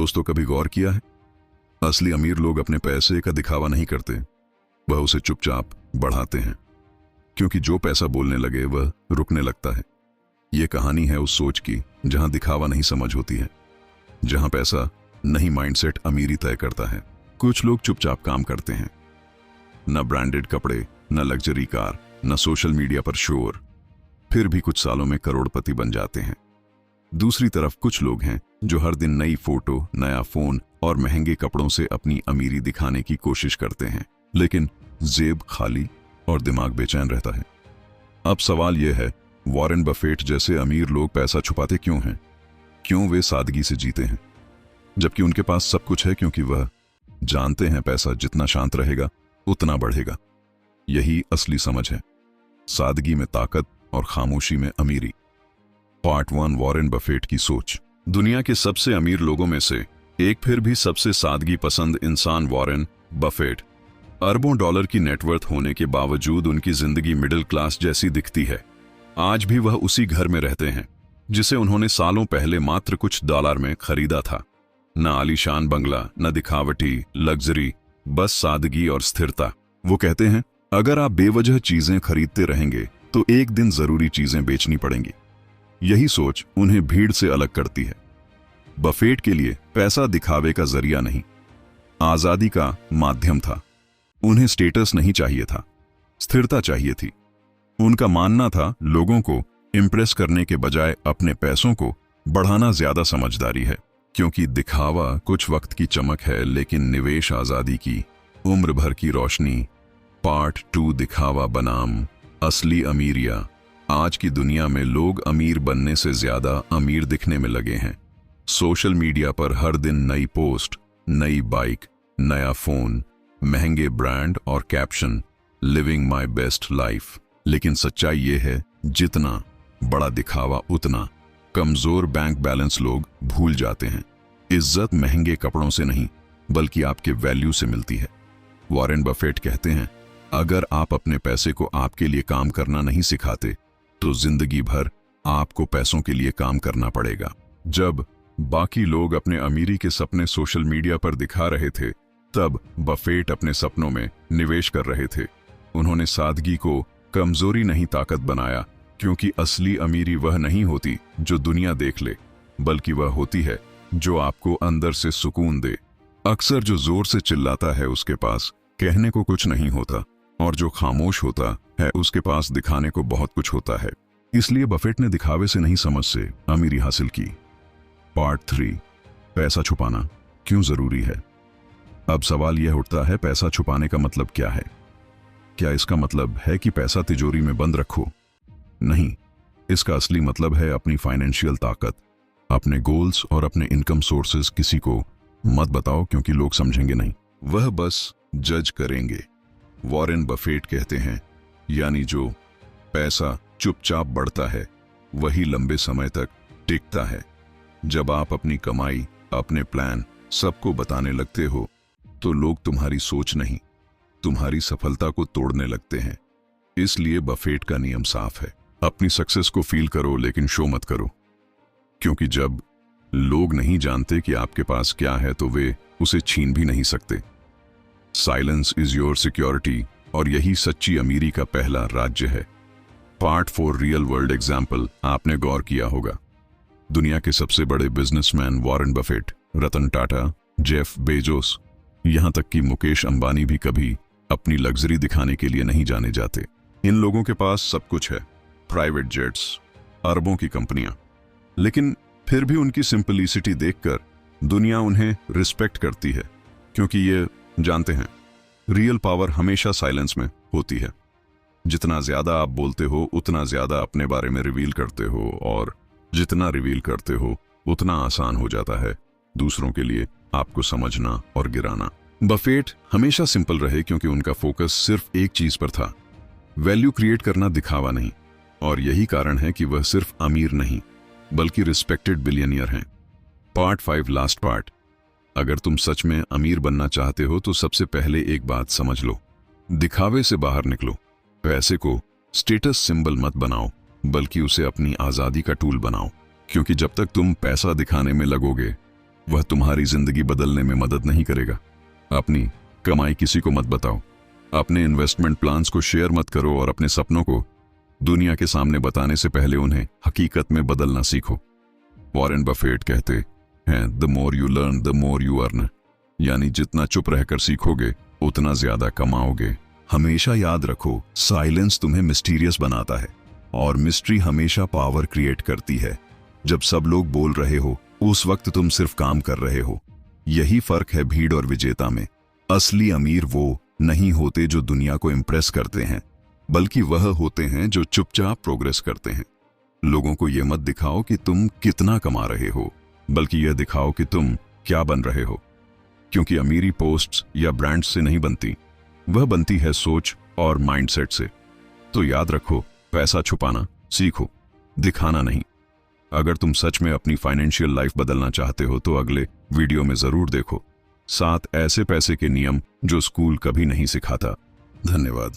दोस्तों, कभी गौर किया है, असली अमीर लोग अपने पैसे का दिखावा नहीं करते, वह उसे चुपचाप बढ़ाते हैं, क्योंकि जो पैसा बोलने लगे वह रुकने लगता है। यह कहानी है उस सोच की जहां दिखावा नहीं समझ होती है, जहां पैसा नहीं माइंडसेट अमीरी तय करता है। कुछ लोग चुपचाप काम करते हैं, न ब्रांडेड कपड़े, न लग्जरी कार, न सोशल मीडिया पर शोर, फिर भी कुछ सालों में करोड़पति बन जाते हैं। दूसरी तरफ कुछ लोग हैं जो हर दिन नई फोटो, नया फोन और महंगे कपड़ों से अपनी अमीरी दिखाने की कोशिश करते हैं, लेकिन जेब खाली और दिमाग बेचैन रहता है। अब सवाल यह है, वॉरेन बफेट जैसे अमीर लोग पैसा छुपाते क्यों हैं? क्यों वे सादगी से जीते हैं, जबकि उनके पास सब कुछ है? क्योंकि वह जानते हैं पैसा जितना शांत रहेगा उतना बढ़ेगा। यही असली समझ है, सादगी में ताकत और खामोशी में अमीरी। पार्ट 1, वॉरेन बफेट की सोच। दुनिया के सबसे अमीर लोगों में से एक, फिर भी सबसे सादगी पसंद इंसान वॉरेन बफेट। अरबों डॉलर की नेटवर्थ होने के बावजूद उनकी जिंदगी मिडिल क्लास जैसी दिखती है। आज भी वह उसी घर में रहते हैं जिसे उन्होंने सालों पहले मात्र कुछ डॉलर में खरीदा था। न आलीशान बंगला, न दिखावटी लग्जरी, बस सादगी और स्थिरता। वो कहते हैं, अगर आप बेवजह चीजें खरीदते रहेंगे तो एक दिन जरूरी चीजें बेचनी पड़ेंगी। यही सोच उन्हें भीड़ से अलग करती है। बफेट के लिए पैसा दिखावे का जरिया नहीं, आजादी का माध्यम था। उन्हें स्टेटस नहीं चाहिए था, स्थिरता चाहिए थी। उनका मानना था, लोगों को इंप्रेस करने के बजाय अपने पैसों को बढ़ाना ज्यादा समझदारी है, क्योंकि दिखावा कुछ वक्त की चमक है, लेकिन निवेश आजादी की उम्र भर की रोशनी। पार्ट 2, दिखावा बनाम असली अमीरिया। आज की दुनिया में लोग अमीर बनने से ज्यादा अमीर दिखने में लगे हैं। सोशल मीडिया पर हर दिन नई पोस्ट, नई बाइक, नया फोन, महंगे ब्रांड और caption, living my best life. लेकिन सच्चाई यह है, जितना बड़ा दिखावा उतना कमजोर बैंक बैलेंस लोग भूल जाते हैं। इज्जत महंगे कपड़ों से नहीं, बल्कि आपके वैल्यू से मिलती है। वॉरेन बफेट कहते हैं, अगर आप अपने पैसे को आपके लिए काम करना नहीं सिखाते तो जिंदगी भर आपको पैसों के लिए काम करना पड़ेगा। जब बाकी लोग अपने अमीरी के सपने सोशल मीडिया पर दिखा रहे थे, तब बफेट अपने सपनों में निवेश कर रहे थे। उन्होंने सादगी को कमजोरी नहीं ताकत बनाया, क्योंकि असली अमीरी वह नहीं होती जो दुनिया देख ले, बल्कि वह होती है जो आपको अंदर से सुकून दे। अक्सर जो जोर से चिल्लाता है उसके पास कहने को कुछ नहीं होता, और जो खामोश होता है उसके पास दिखाने को बहुत कुछ होता है। इसलिए बफेट ने दिखावे से नहीं, समझ से अमीरी हासिल की। पार्ट 3, पैसा छुपाना क्यों जरूरी है। अब सवाल यह उठता है, पैसा छुपाने का मतलब क्या है? क्या इसका मतलब है कि पैसा तिजोरी में बंद रखो? नहीं, इसका असली मतलब है अपनी फाइनेंशियल ताकत, अपने गोल्स और अपने इनकम सोर्सेज किसी को मत बताओ, क्योंकि लोग समझेंगे नहीं, वह बस जज करेंगे। वॉरेन बफेट कहते हैं, यानी जो पैसा चुपचाप बढ़ता है वही लंबे समय तक टिकता है। जब आप अपनी कमाई, अपने प्लान सबको बताने लगते हो तो लोग तुम्हारी सोच नहीं, तुम्हारी सफलता को तोड़ने लगते हैं। इसलिए बफेट का नियम साफ है, अपनी सक्सेस को फील करो लेकिन शो मत करो, क्योंकि जब लोग नहीं जानते कि आपके पास क्या है तो वे उसे छीन भी नहीं सकते। साइलेंस इज योर सिक्योरिटी, और यही सच्ची अमीरी का पहला राज्य है। Part 4, real world example. आपने गौर किया होगा, दुनिया के सबसे बड़े businessman Warren Buffett, Ratan Tata, Jeff Bezos, यहां तक कि मुकेश अंबानी भी कभी अपनी लग्जरी दिखाने के लिए नहीं जाने जाते। इन लोगों के पास सब कुछ है, प्राइवेट जेट्स, अरबों की कंपनियां, लेकिन फिर भी उनकी सिंपलिसिटी देखकर दुनिया उन्हें रिस्पेक्ट करती है, क्योंकि ये जानते हैं रियल पावर हमेशा साइलेंस में होती है। जितना ज्यादा आप बोलते हो उतना ज्यादा अपने बारे में रिवील करते हो, और जितना रिवील करते हो उतना आसान हो जाता है दूसरों के लिए आपको समझना और गिराना। बफेट हमेशा सिंपल रहे क्योंकि उनका फोकस सिर्फ एक चीज पर था, वैल्यू क्रिएट करना, दिखावा नहीं। और यही कारण है कि वह सिर्फ अमीर नहीं बल्कि रिस्पेक्टेड बिलियनियर हैं। Part 5, last part. अगर तुम सच में अमीर बनना चाहते हो तो सबसे पहले एक बात समझ लो, दिखावे से बाहर निकलो। पैसे को स्टेटस सिंबल मत बनाओ, बल्कि उसे अपनी आजादी का टूल बनाओ, क्योंकि जब तक तुम पैसा दिखाने में लगोगे वह तुम्हारी जिंदगी बदलने में मदद नहीं करेगा। अपनी कमाई किसी को मत बताओ, अपने इन्वेस्टमेंट प्लान्स को शेयर मत करो और अपने सपनों को दुनिया के सामने बताने से पहले उन्हें हकीकत में बदलना सीखो। वॉरेन बफेट कहते हैं, the more you learn the more you earn, यानी जितना चुप रहकर सीखोगे उतना ज्यादा कमाओगे। हमेशा याद रखो, साइलेंस तुम्हें मिस्टीरियस बनाता है और मिस्ट्री हमेशा पावर क्रिएट करती है। जब सब लोग बोल रहे हो उस वक्त तुम सिर्फ काम कर रहे हो। यही फर्क है भीड़ और विजेता में। असली अमीर वो नहीं होते जो दुनिया को इम्प्रेस करते हैं, बल्कि वह होते हैं जो चुपचाप प्रोग्रेस करते हैं। लोगों को यह मत दिखाओ कि तुम कितना कमा रहे हो, बल्कि यह दिखाओ कि तुम क्या बन रहे हो। क्योंकि अमीरी पोस्ट्स या ब्रांड्स से नहीं बनती, वह बनती है सोच और माइंडसेट से। तो याद रखो, पैसा छुपाना सीखो, दिखाना नहीं। अगर तुम सच में अपनी फाइनेंशियल लाइफ बदलना चाहते हो तो अगले वीडियो में जरूर देखो 7 ऐसे पैसे के नियम जो स्कूल कभी नहीं सिखाता। धन्यवाद।